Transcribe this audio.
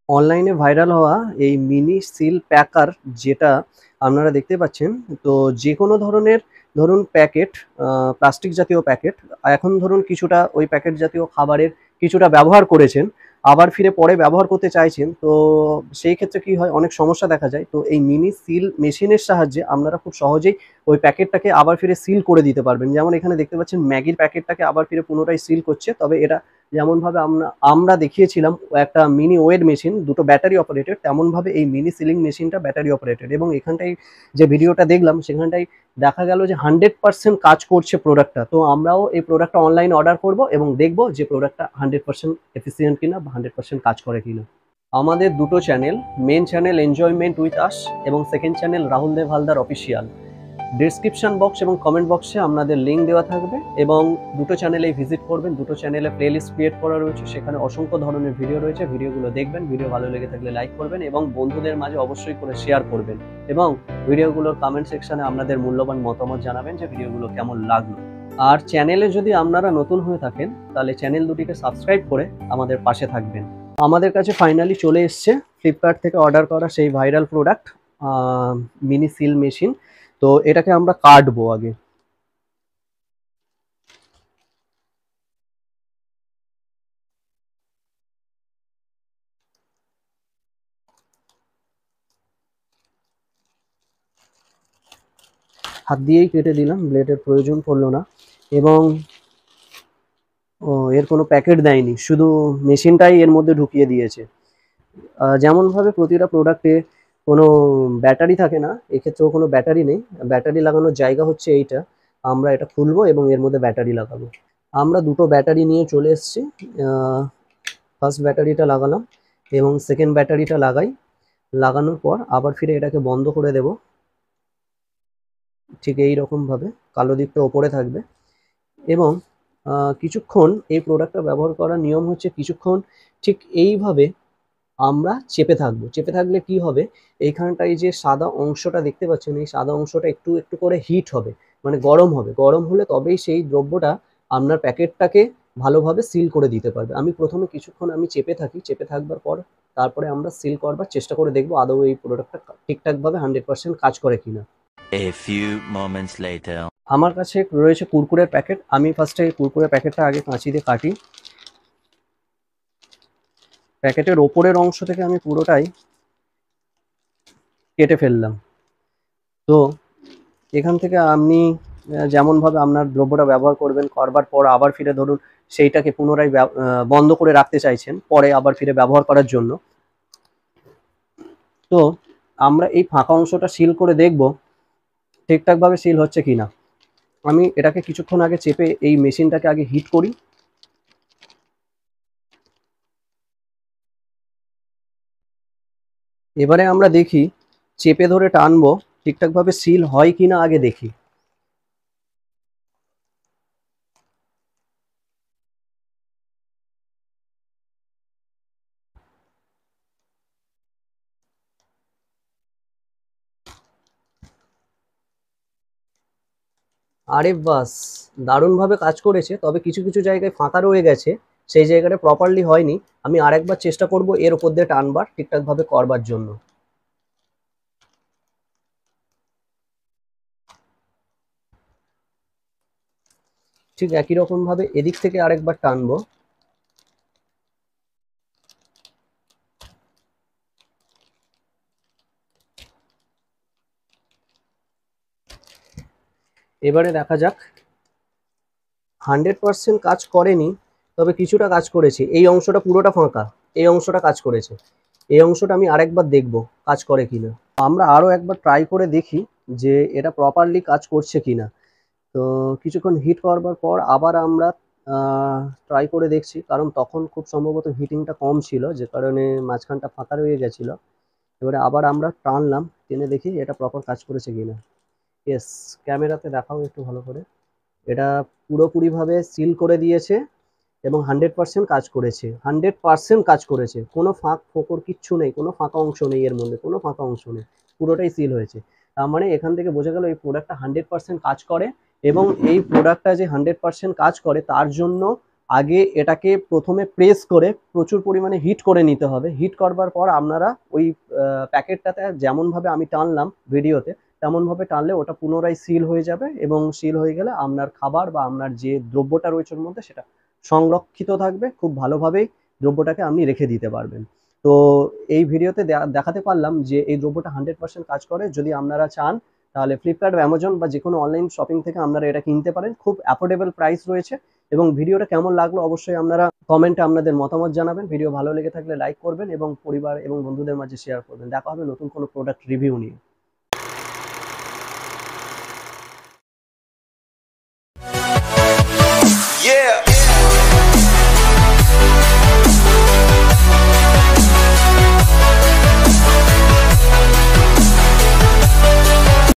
অনলাইনে ভাইরাল হওয়া এই মিনি সিল প্যাকার যেটা আপনারা দেখতে পাচ্ছেন, তো যে কোনো ধরনের ধরুন প্যাকেট, প্লাস্টিক জাতীয় প্যাকেট, এখন ধরুন কিছুটা ওই প্যাকেট জাতীয় খাবারের কিছুটা ব্যবহার করেছেন, আবার ফিরে পরে ব্যবহার করতে চাইছেন, তো সেই ক্ষেত্রে কি হয়, অনেক সমস্যা দেখা যায়। তো এই মিনি সিল মেশিনের সাহায্যে আপনারা খুব সহজেই ওই প্যাকেটটাকে আবার ফিরে সিল করে দিতে পারবেন। যেমন এখানে দেখতে পাচ্ছেন ম্যাগির প্যাকেটটাকে আবার ফিরে পুনরায় সিল করছে, তবে এটা যেমনভাবে আমরা আমরা দেখিয়েছিলাম একটা মিনি ওয়েড মেশিন, দুটো ব্যাটারি অপারেটেড, তেমনভাবে এই মিনি সিলিং মেশিনটা ব্যাটারি অপারেটেড। এবং এখানটায় যে ভিডিওটা দেখলাম সেখানটায় দেখা গেল যে 100% কাজ করছে প্রোডাক্টটা। তো আমরাও এই প্রোডাক্টটা অনলাইনে অর্ডার করব এবং দেখব যে প্রোডাক্টটা 100% এফিসিয়েন্ট কিনা বা 100% কাজ করে কিনা। আমাদের দুটো channel, main channel enjoyment with us এবং second channel Rahul Dev Haldar official. Description box এবং কমেন্ট বক্সে আপনাদের লিঙ্ক দেওয়া থাকবে এবং দুটো চ্যানেলেই ভিজিট করবেন। দুটো চ্যানেলে প্লেলিস্ট ক্রিয়েট করা রয়েছে, সেখানে অসংখ্য ধরনের ভিডিও রয়েছে। ভিডিওগুলো দেখবেন, ভিডিও ভালো লেগে থাকলে লাইক করবেন এবং বন্ধুদের মাঝে অবশ্যই করে শেয়ার করবেন এবং ভিডিওগুলোর কমেন্ট সেকশনে আপনাদের মূল্যবান মতামত জানাবেন যে ভিডিওগুলো কেমন লাগলো। আর চ্যানেলে যদি আপনারা নতুন হয়ে থাকেন তাহলে চ্যানেল দুটিকে সাবস্ক্রাইব করে আমাদের পাশে থাকবেন। আমাদের কাছে ফাইনালি চলে এসছে ফ্লিপকার্ট থেকে অর্ডার করা সেই viral product, mini seal machine. তো এটাকে আমরা কাটবো আগে। হাত দিয়েই কেটে দিলাম, ব্লেডের প্রয়োজন পড়লো না। এবং এর কোনো প্যাকেট দেয়নি, শুধু মেশিনটাই এর মধ্যে ঢুকিয়ে দিয়েছে। যেমনভাবে প্রতিটা প্রোডাক্টে কোনো ব্যাটারি থাকে না, এক্ষেত্রেও কোনো ব্যাটারি নেই। ব্যাটারি লাগানোর জায়গা হচ্ছে এইটা। আমরা এটা খুলবো এবং এর মধ্যে ব্যাটারি লাগাবো। আমরা দুটো ব্যাটারি নিয়ে চলে এসেছি। ফার্স্ট ব্যাটারিটা লাগালাম এবং সেকেন্ড ব্যাটারিটা লাগাই। লাগানোর পর আবার ফিরে এটাকে বন্ধ করে দেব। ঠিক এই রকমভাবে কালো দিকটা ওপরে থাকবে। এবং কিছুক্ষণ এই প্রোডাক্টটা ব্যবহার করার নিয়ম হচ্ছে কিছুক্ষণ ঠিক এইভাবে আমরা চেপে থাকবো। চেপে থাকলে কি হবে, এইখানটায় যে সাদা অংশটা দেখতে পাচ্ছেন, এই সাদা অংশটা একটু একটু করে হিট হবে, মানে গরম হবে। গরম হলে তবেই সেই দ্রব্যটা আপনার প্যাকেটটাকে ভালোভাবে সিল করে দিতে পারবে। আমি প্রথমে কিছুক্ষণ আমি চেপে থাকি, চেপে থাকবার পর তারপরে আমরা সিল করবার চেষ্টা করে দেখবো আদৌ এই প্রোডাক্টটা ঠিকঠাকভাবে 100% কাজ করে কিনা। A few moments later. আমার কাছে রয়েছে কুরকুরের প্যাকেট। আমি ফার্স্টে কুরকুরের প্যাকেটটা আগে কাঁচি দিয়ে কাটি। প্যাকেটের ওপরের অংশ থেকে আমি পুরোটাই কেটে ফেললাম। তো এখান থেকে আপনি যেমনভাবে আপনার দ্রব্যটা ব্যবহার করবেন, করবার পর আবার ফিরে ধরুন সেইটাকে পুনরায় বন্ধ করে রাখতে চাইছেন পরে আবার ফিরে ব্যবহার করার জন্য, তো আমরা এই ফাঁকা অংশটা সিল করে দেখব ঠিকঠাকভাবে সিল হচ্ছে কিনা। আমি এটাকে কিছুক্ষণ আগে চেপে এই মেশিনটাকে আগে হিট করি। এবারে আমরা দেখি চেপে ধরে টানবো ঠিকঠাকভাবে সিল হয় কিনা, আগে দেখি। আরে বাস, দারুণভাবে কাজ করেছে, তবে কিছু কিছু জায়গায় ফাঁকা রয়ে গেছে, সেই জায়গাটা প্রপারলি হয়নি। আমি আরেকবার চেষ্টা করব এর উপর দিয়ে টানবার ঠিকঠাকভাবে করবার জন্য। ঠিক একই রকমভাবে এদিক থেকে আরেকবার টানবো। এবারে দেখা যাক। 100% কাজ করেনি, তবে কিছুটা কাজ করেছে। এই অংশটা পুরোটা ফাঁকা, এই অংশটা কাজ করেছে। এই অংশটা আমি আরেকবার দেখব কাজ করে কিনা। আমরা আরও একবার ট্রাই করে দেখি যে এটা প্রপারলি কাজ করছে কিনা। তো কিছুক্ষণ হিট করবার পর আবার আমরা ট্রাই করে দেখছি, কারণ তখন খুব সম্ভবত হিটিংটা কম ছিল, যে কারণে মাঝখানটা ফাঁকা রয়ে গেছিলো। এবারে আবার আমরা টানলাম, টেনে দেখি এটা প্রপার কাজ করেছে কিনা। ইয়েস, ক্যামেরাতে দেখাও একটু ভালো করে। এটা পুরোপুরিভাবে সিল করে দিয়েছে এবং 100% কাজ করেছে। 100% কাজ করেছে, কোনো ফাঁক ফোকর কিচ্ছু নেই, কোনো ফাঁকা অংশ নেই, এর মধ্যে কোনো ফাঁকা অংশ নেই, পুরোটাই সিল হয়েছে। তার মানে এখান থেকে বোঝা গেল এই প্রোডাক্টটা 100% কাজ করে। এবং এই প্রোডাক্টটা যে 100% কাজ করে তার জন্য আগে এটাকে প্রথমে প্রেস করে প্রচুর পরিমাণে হিট করে নিতে হবে। হিট করবার পর আপনারা ওই প্যাকেটটাতে যেমনভাবে আমি টানলাম ভিডিওতে, তেমনভাবে টানলে ওটা পুনরায় সিল হয়ে যাবে, এবং সিল হয়ে গেলে আপনার খাবার বা আপনার যে দ্রব্যটা রয়েছে ওর মধ্যে সেটা সংরক্ষিত থাকবে। খুব ভালোভাবেই দ্রব্যটাকে আপনি রেখে দিতে পারবেন। তো এই ভিডিওতে দেখাতে পারলাম যে এই দ্রব্যটা 100% কাজ করে। যদি আপনারা চান তাহলে ফ্লিপকার্ট, অ্যামাজন বা যে কোনো অনলাইন শপিং থেকে আপনারা এটা কিনতে পারেন। খুব অ্যাফোর্ডেবল প্রাইস রয়েছে। এবং ভিডিওটা কেমন লাগলো অবশ্যই আপনারা কমেন্টে আপনাদের মতামত জানাবেন। ভিডিও ভালো লেগে থাকলে লাইক করবেন এবং পরিবার এবং বন্ধুদের মাঝে শেয়ার করবেন। দেখা হবে নতুন কোনো প্রোডাক্ট রিভিউ নিয়ে।